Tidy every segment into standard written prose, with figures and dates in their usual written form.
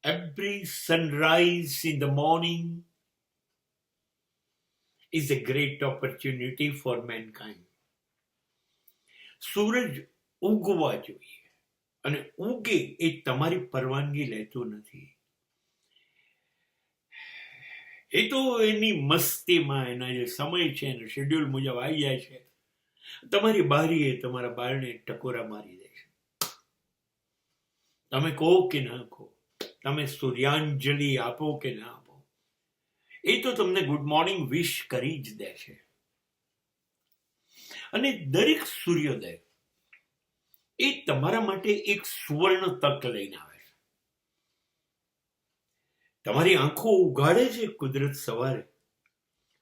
Every sunrise in the morning is a great opportunity for mankind. સૂરજ ઉગવા જોઈએ, અને ઉગે એ તમારી પરવાનગી લેતું નથી. એ તો એની મસ્તીમાં એના જે સમય છે એના શેડ્યુલ મુજબ આવી જાય છે. તમારી બારીએ તમારા બારણે ટકોરા મારી દે છે. તમે કહો કે ના કહો, તમે સૂર્યાંજલિ આપો કે ના આપો, એ તો તમને ગુડ મોર્નિંગ વિશ કરી જ દે છે. અને દરેક સૂર્યોદય એ તમારા માટે એક સુવર્ણ તક લઈને આવે છે. તમારી આંખો ઉઘાડે છે કુદરત સવારે.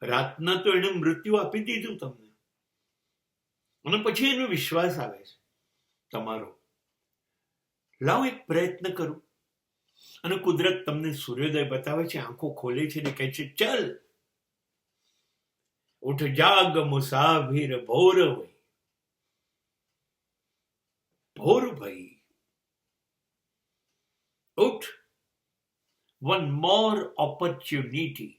રાતના તો એને મૃત્યુ આપી દીધું તમને, અને પછી એનો વિશ્વાસ આવે છે તમારો. લાવો એક પ્રયત્ન કરો. અને કુદરત તમને સૂર્યોદય બતાવે છે, આંખો ખોલે છે ને કહે છે, ચલ ઉઠ જાગ મુસાફિર ભોર હોય. ભોર ભાઈ, ઉઠ. One more opportunity.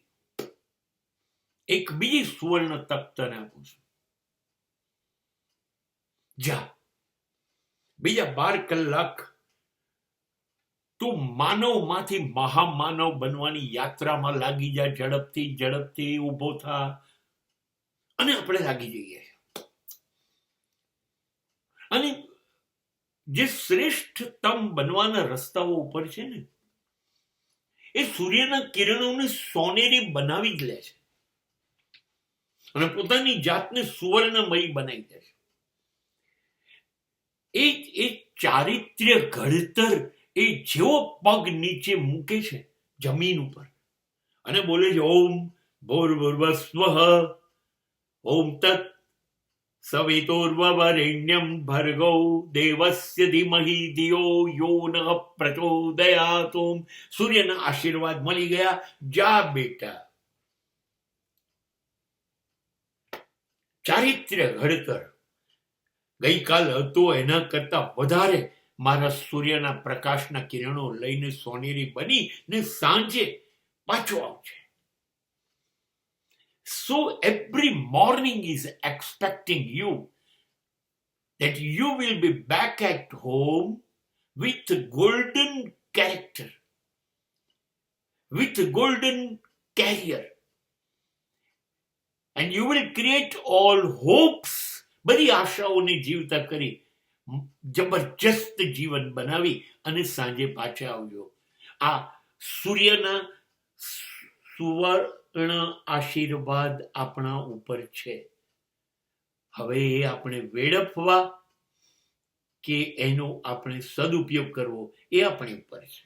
એક બીજી સુવર્ણ તક તને આપું છું. જા, બીજા 12 કલાક તું માનવમાંથી મહામાનવ બનવાની યાત્રામાં લાગી જા. ઝડપથી ઝડપથી ઊભો થા, અને આપણે લાગી જઈએ. અને જે શ્રેષ્ઠતમ બનવાના રસ્તાઓ ઉપર છે ને, એ સૂર્યના કિરણોને સોનેરી બનાવી જ લે છે, અને પોતાની જાતને સુવર્ણમય બનાવી દે છે. એ ચારિત્ર્ય ઘડતર એ જેવો પગ નીચે મૂકે છે જમીન ઉપર, અને બોલે છે, ઓમ ભૂર્ભુવઃ ઓમ તત્ સવિતુર્વરેણ્યમ ભર્ગો દેવસ્ય ધીમહિ ધિયો યો નઃ પ્રચોદયાત. સૂર્યના આશીર્વાદ મળી ગયા. જા બેટા. ચારિત્ર્ય ઘડતર ગઈકાલ હતો એના કરતા વધારે મારા સૂર્યના પ્રકાશના કિરણો લઈને સોનેરી બની ને સાંજે પાછો આવશે. So every morning is expecting you that you will be back at home with golden character, with golden career, and you will create all hopes. બધી આશાઓને જીવતા કરી જબરજસ્ત જીવન બનાવી અને સાંજે પાછા આવજો. આ સૂર્યના સુવર્ણ આશીર્વાદ આપણા ઉપર છે. હવે એ આપણે વેડફવા કે એનો આપણે સદુપયોગ કરવો, એ આપણી ઉપર છે.